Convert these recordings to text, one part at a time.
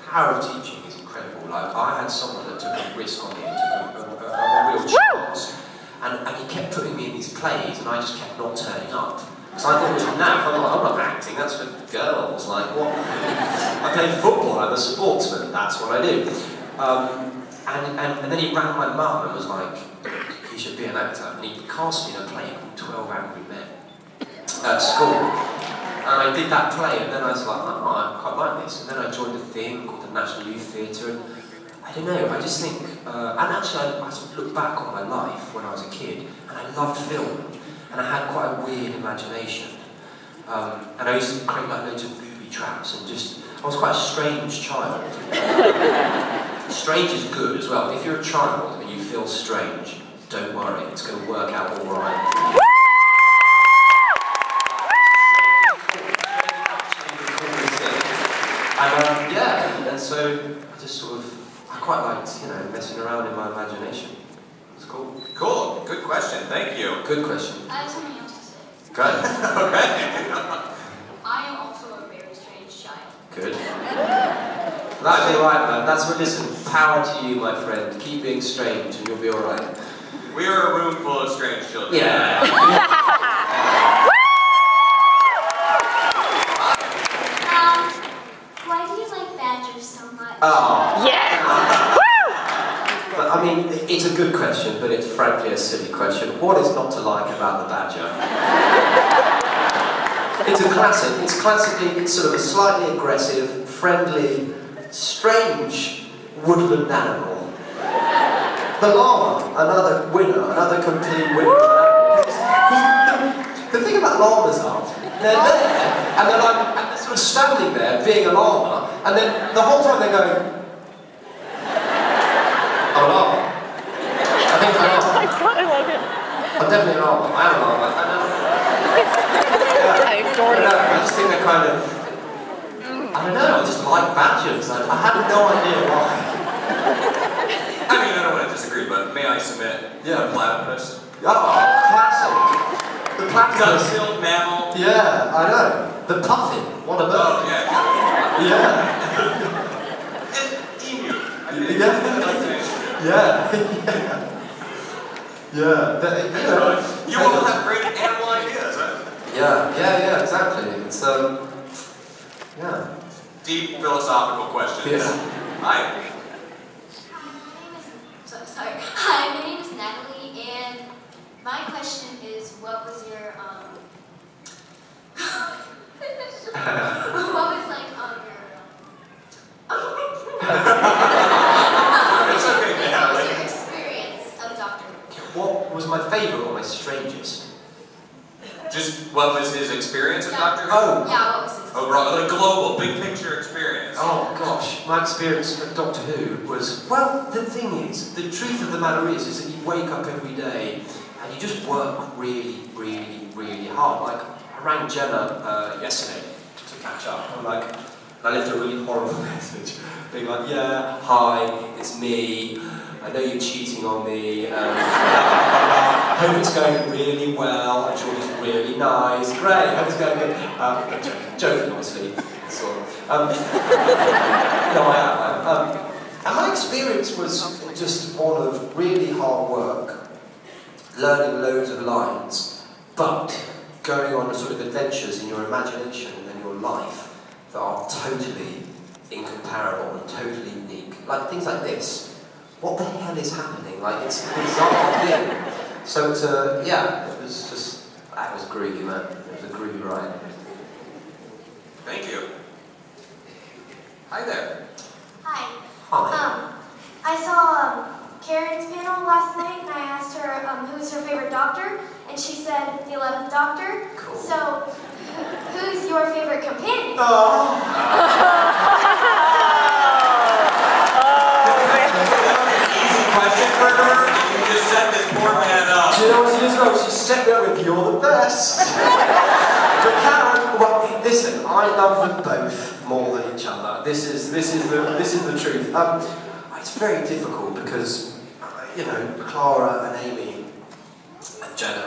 power of teaching is incredible. Like, I had someone that took a risk on me and took a real chance, and he kept putting me in these plays, and I just kept not turning up. Because I thought it was naff. I'm not acting, that's for girls. Like, what? I play football, I'm a sportsman, that's what I do. And then he rang my mum and was like, you should be an actor. And he cast me in a play called 12 Angry Men at school. And I did that play, and then I was like, oh, I quite like this. And then I joined a thing called the National Youth Theatre, and I don't know, I just think, and actually I sort of look back on my life when I was a kid, and I loved film, and I had quite a weird imagination. And I used to create like loads of booby traps, and just, I was quite a strange child. Strange is good as well. If you're a child and you feel strange, don't worry, it's going to work out all right. And yeah, and so I just sort of, I quite liked, you know, messing around in my imagination. It's cool. Cool, good question, thank you. Good question. I have something else to say. Good. Okay. I am also a very strange child. Good. That's alright, man. That's what, listen, power to you, my friend. Keep being strange and you'll be alright. We are a room full of strange children. Yeah. Why do you like badgers so much? Oh. Yeah! But, I mean, it's a good question, but it's frankly a silly question. What is not to like about the badger? It's a classic. It's classically, it's sort of a slightly aggressive, friendly, strange woodland animal. The llama, another winner, another complete winner. The thing about llamas are, they're there, and they're like, sort of standing there, being a llama, and then the whole time they're going, I'm a llama. I think I'm a llama. I love it. I'm definitely an llama. I am a llama. I just think they're kind of, I don't know, I just like badgers. I had no idea why. I mean, I don't want to disagree, but may I submit a platypus? Oh, classic. The platypus. Duck-billed mammal. Yeah, I know. The puffin. What a bird. Oh, yeah. Yeah. And emu. I think Yeah. Yeah. You all have great animal ideas, right? Yeah, exactly. It's, yeah. Deep philosophical questions. Yeah. Hi. Hi, my name is Natalie, and my question is, what was your what was like It's okay, what was Natalie. your experience of Doctor? What was my favourite or my strangest? Just what was his experience of Doctor Who? Oh. Yeah, what was his? Overall, like global, big picture experience. Oh gosh, my experience of Doctor Who was, well, the thing is, the truth of the matter is that you wake up every day and you just work really, really, really hard. Like, I rang Jenna yesterday to catch up. I'm like, I left a really horrible message, being like, yeah, hi, it's me. I know you're cheating on me. I hope it's going really well. I'm sure it's really nice. Great, I hope it's going good. I'm joking, obviously. Sort of. No, I am. And my experience was just one of really hard work, learning loads of lines, but going on sort of adventures in your imagination and in your life that are totally incomparable and totally unique. Like things like this. What the hell is happening? Like, it's a bizarre thing. So it's yeah, it was just, that was groovy, man. It was a groovy ride. Thank you. Hi there. Hi. Hi. I saw Karen's panel last night, and I asked her who's her favorite Doctor, and she said the 11th Doctor. Cool. So, who's your favorite companion? Question for her? You just set this poor man up. Do you know what she is? Well, she set me up with you're the best. But Karen, well, listen, I love them both more than each other. This is the truth. It's very difficult because, you know, Clara and Amy and Jenna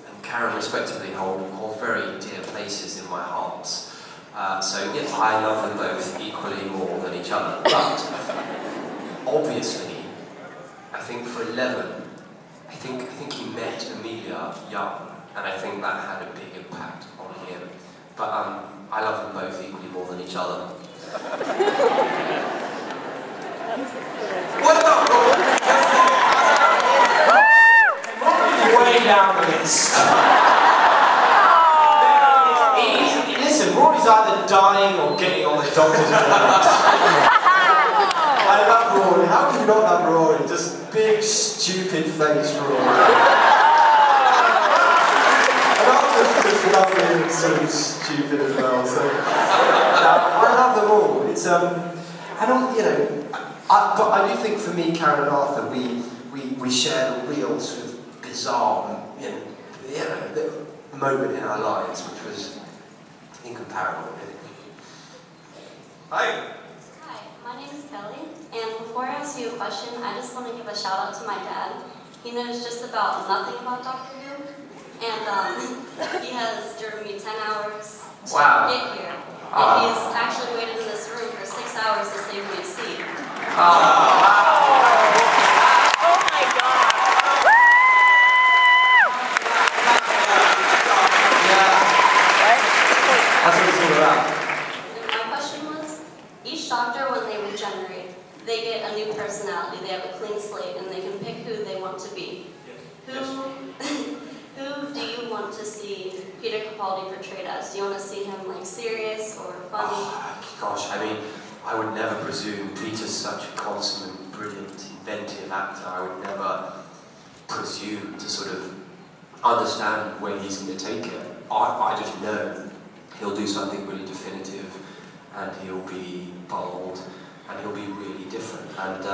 and Karen respectively hold very dear places in my heart. So yeah, I love them both equally more than each each other. But obviously, I think for 11, I think he met Amelia young, and I think that had a big impact on him. But I love them both equally more than each other. What about Rory? Rory's way down the list. Listen, Rory's either dying or getting on the doctor's appointment. I love Rory. How can you not love Rory? Just big, stupid face Rory. And I'm just lovely and sort of stupid as well. So I love them all. It's I don't, you know, but I do think for me, Karen and Arthur, we shared a real sort of bizarre, you know, the moment in our lives, which was incomparable, really. Hi. Hi, my name is Kelly, and before I ask you a question, I just want to give a shout out to my dad. He knows just about nothing about Doctor Who, and he has driven me 10 hours to get here. And he's actually waited in this room for 6 hours to save me a seat. Oh my God! That's what it's all about. And my question was, each Doctor, when they regenerate, they get a new personality. They have a clean slate, and they can pick who they want to be. Who do you want to see Peter Capaldi portrayed as? Do you want to see him like serious or funny? Oh, gosh, I mean, I would never presume Peter's such a consummate, brilliant, inventive actor. I would never presume to sort of understand where he's going to take it. I just know he'll do something really definitive, and he'll be bold, and he'll be really different. And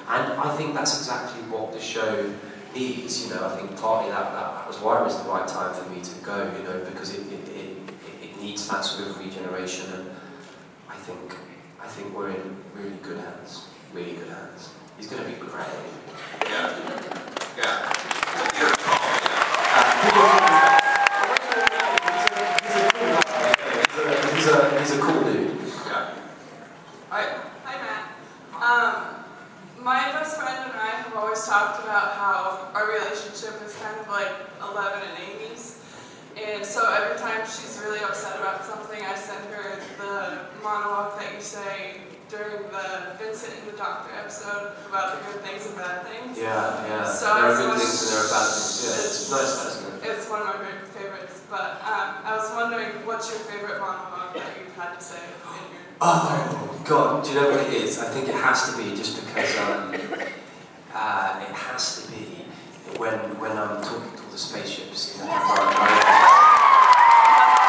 I think that's exactly what the show needs. You know, I think partly that was why it was the right time for me to go. You know, because it needs that sort of regeneration, and I think we're in really good hands. Really good hands. He's going to be great. Yeah. Yeah. He's a cool dude. Yeah. Hi. Hi, Matt. My best friend and I have always talked about how our relationship is kind of like 11 and Amy's. And so every time she's really upset about something, I send her the monologue that you say during the Vincent and the Doctor episode about the good things and bad things. Yeah. So there are good things and there are bad things. Yeah, it's nice, isn't it? It's one of my favorites. But I was wondering, what's your favorite monologue that you've had to say in your... Oh, God, do you know what it is? I think it has to be just because it has to be when I'm talking to all the spaceships. You know,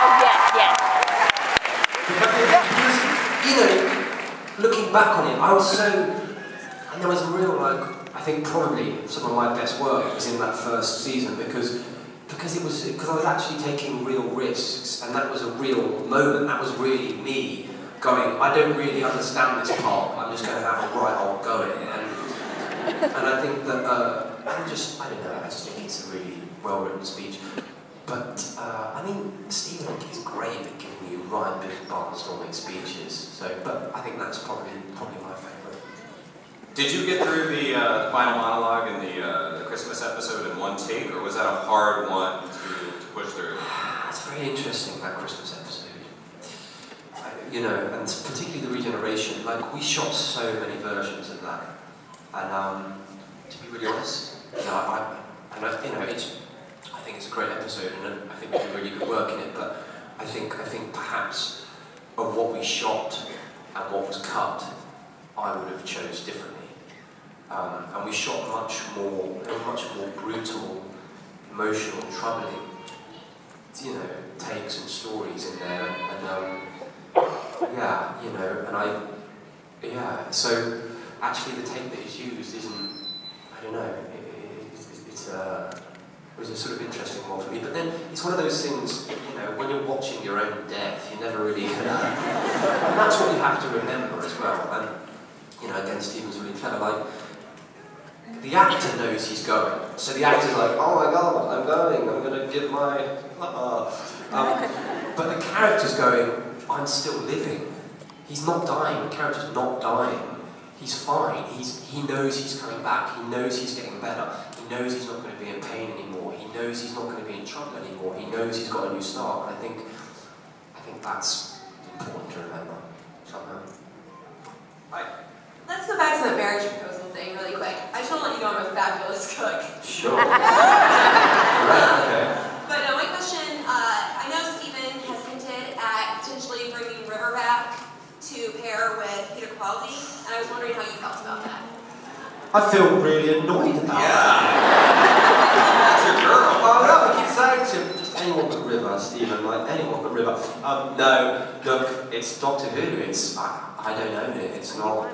Oh, yes. Because, you know, looking back on it, I was so, and there was a real, like, I think probably some of my best work was in that first season because I was actually taking real risks, and that was a real moment. That was really me going, I don't really understand this part, I'm just going to have a right old go at it. And I think that, I just think it's a really well-written speech. But, I mean, Stephen is great at giving you right big barnstorming speeches, so, but I think that's probably my favourite. Did you get through the final monologue in the Christmas episode in one take, or was that a hard one to push through? It's very interesting, that Christmas episode. You know, and particularly the regeneration, like, we shot so many versions of that. And, to be really honest, you know, I think it's a great episode, and I think we did really good work in it, but I think perhaps of what we shot and what was cut, I would have chose differently. And we shot much more brutal, emotional, troubling, you know, takes and stories in there, and yeah, you know, so actually the take that is used isn't, I don't know, it was a sort of interesting one for me, but then it's one of those things, you know, when you're watching your own death, you never really, and that's what you have to remember as well, and, you know, again, Stephen's really clever, like, the actor knows he's going, so the actor's like, oh my God, I'm going to give my, but the character's going, I'm still living, he's not dying, the character's not dying. He's fine, he knows he's coming back, he knows he's getting better, he knows he's not going to be in pain anymore, he knows he's not going to be in trouble anymore, he knows he's got a new start, and I think that's important to remember somehow. Hi. Let's go back to the marriage proposal thing really quick. I just want to let you know I'm a fabulous cook. Sure. Right, okay. But my question, I know Stephen has hinted at potentially bringing River back to pair with Peter Capaldi, and I was wondering how you felt about that. I feel really annoyed about that. That's your girl. Oh no, I keep saying to him, just anyone but River, Stephen, like anyone but River. No, look, it's Doctor Who, I don't own it, it's not,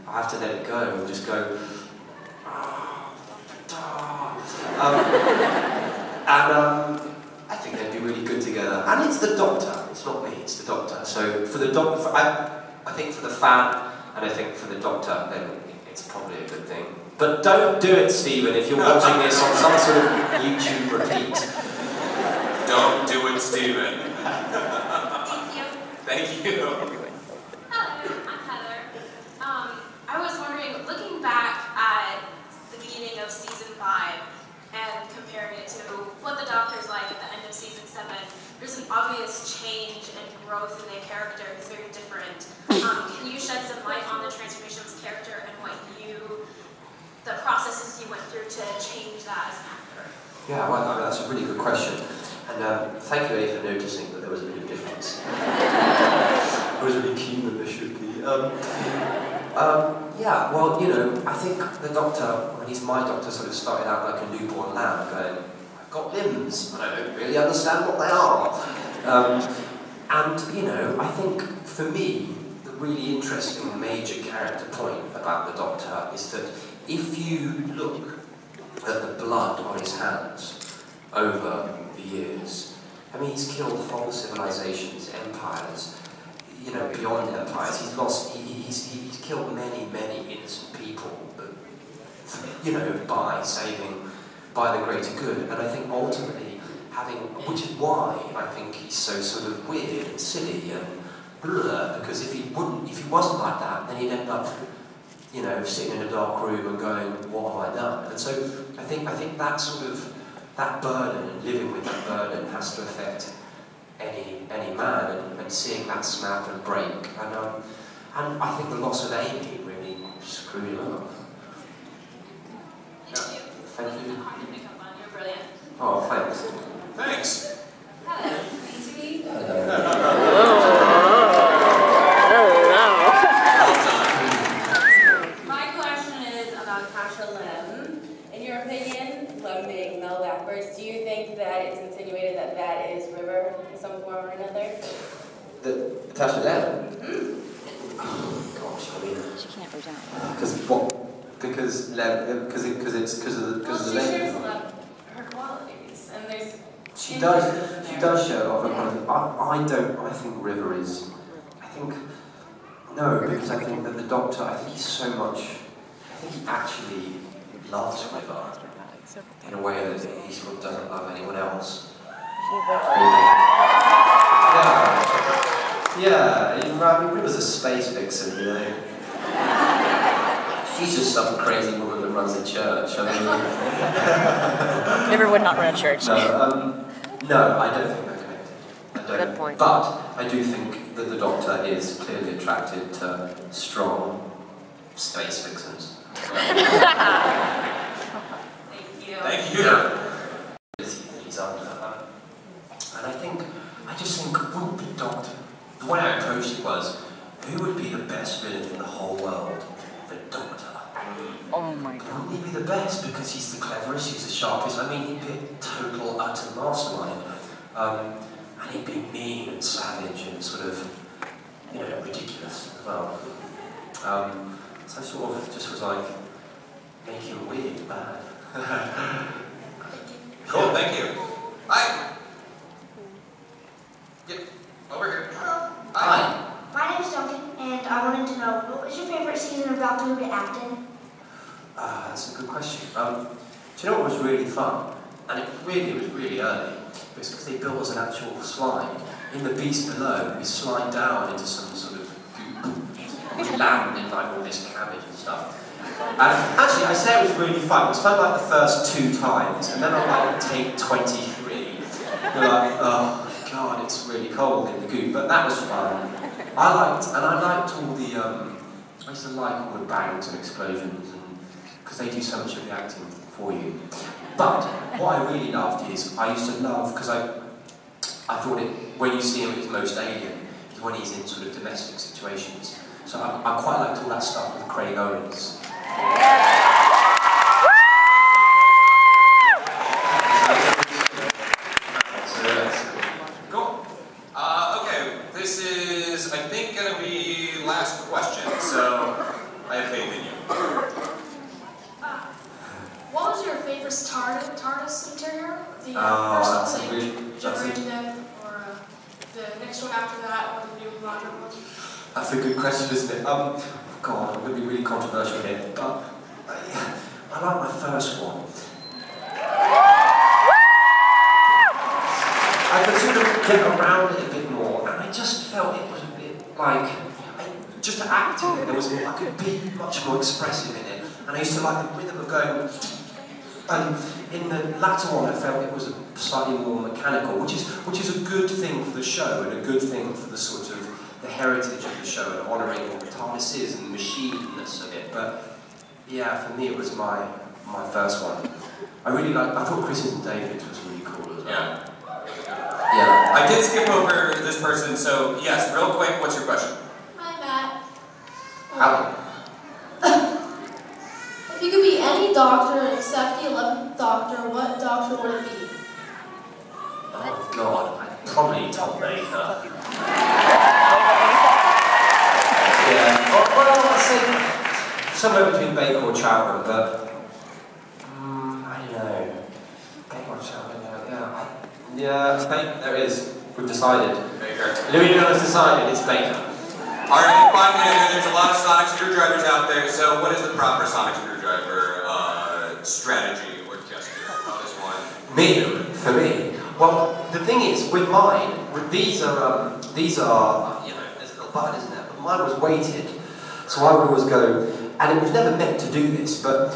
I have to let it go and just go, I think they'd be really good together. And it's the Doctor, it's not me, it's the Doctor. So for the Doctor, I think for the fan, and I think for the Doctor, then it's probably a good thing. But don't do it, Stephen, if you're watching this on some sort of YouTube repeat. Don't do it, Stephen. Thank you. Thank you. Hello, I'm Heather. I was wondering, looking back at the beginning of season 5 and comparing it to what the Doctor's like at the end of season 7, there's an obvious change and growth in the character. It's very different. Can you shed some light on the transformation of his character and the processes you went through to change that as an actor? Yeah, well, I mean, that's a really good question. And thank you, A, for noticing that there was a bit of difference. I was really keen that there should be. Yeah, well, you know, I think the Doctor, when he's my Doctor, sort of started out like a newborn lamb, going, I've got limbs, and I don't really understand what they are. And, you know, I think, for me, the really interesting major character point about the Doctor is that if you look at the blood on his hands over the years, I mean, he's killed whole civilizations, empires, you know, beyond empires. He's lost, he's killed many, many innocent people, you know, by the greater good. And I think ultimately which is why I think he's so sort of weird and silly and blah, because if he wasn't like that, then he'd end up, you know, sitting in a dark room and going, what have I done? And so I think that sort of, that burden and living with that burden has to affect any man, and seeing that snap and break. And I think the loss of Amy really screwed him up. Thank you. Thank you. You're brilliant. Oh, thanks. Thanks. Hello. Nice to meet you. My question is about Tasha Lem. In your opinion, Lem being Mel backwards, do you think that it's insinuated that that is River in some form or another? The Tasha Lem? Oh, gosh, I mean... She can't resign. Because what? Because it's because of the Well, she name. shares a lot of her qualities, and there's... She does share a lot of her qualities. I think River is... No, because I think that the Doctor, I think he's so much... I think he actually loves River in a way that he sort of doesn't love anyone else. Yeah, I mean, River's a space vixen, you know. She's just some crazy woman that runs a church. I mean... River would not run a church. No, I don't think they're connected. I don't. Good point. But I do think that the Doctor is clearly attracted to strong space vixens. Thank you. Thank you. He's under her. And I just think, wouldn't the Doctor, the way I approached it was, who would be the best villain in the whole world? The Doctor. Oh my god. Wouldn't he be the best because he's the cleverest, he's the sharpest? I mean, he'd be a total, utter mastermind. And he'd be mean and savage and sort of, you know, ridiculous as well. So I sort of just was like, make him weird, bad. Cool, thank you. Hi. Yep, over here. Hello. Hi. My name's Duncan, and I wanted to know, what was your favorite season of Doctor Who to act in? That's a good question. Do you know what was really fun? And it was really early. It was because they built us an actual slide. In the Beast Below, we slide down into some sort of goop would land in like all this cabbage and stuff. And actually, I say it was really fun. It was fun like the first 2 times, and then on like take 23, you're like, oh god, it's really cold in the goop. But that was fun. I liked all the, I used to like all the bangs and explosions, and because they do so much of the acting for you. But what I really loved is, I used to love, because I thought when you see him at his most alien, is when he's in sort of domestic situations. So I quite liked all that stuff with Craig Owens. Cool. Okay, this is, I think, going to be last question, so I have faith in you. What was your favorite TARDIS interior? The that's first a good, generating them, or the next one after that, or the new Roger one? That's a good question, isn't it? God, I'm going to be really controversial here, but I like my first one. I could sort of get around it a bit more, and I just felt it was a bit like, just acting, there was, I could be much more expressive in it, and I used to like the rhythm of going, and in the latter one I felt it was slightly more mechanical, which is a good thing for the show, and a good thing for the sort of the heritage of the show, and honouring what the TARDIS is, and the machineness of it. But yeah, for me it was my first one. I thought Chris and David was really cool as well. Yeah. I did skip over this person, so yes, real quick, what's your question? Hi, Matt. Howdy. If you could be any doctor except the 11th Doctor, what doctor would it be? Oh god, probably Tom Baker. Yeah, well, I'd say somewhere between Baker or Chowden, but I don't know. Baker or Chowden, yeah, Baker, there it is. We've decided. Baker. Louis Miller's decided, it's Baker. Alright, fine, there's a lot of sonic screwdrivers out there, so what is the proper sonic screwdriver strategy or gesture? How does one? For me. Well, the thing is, with mine, these are, you know, there's a little button, isn't there? But mine was weighted, so I would always go, and it was never meant to do this, but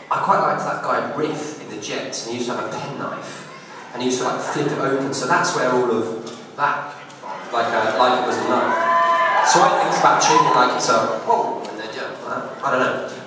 I quite liked that guy Riff in the Jets, and he used to have a penknife, and he used to like flip it open, so that's where all of that came from, like it was a knife. So I think it's about treating it like it's a, whoa, and then, yeah, I don't know.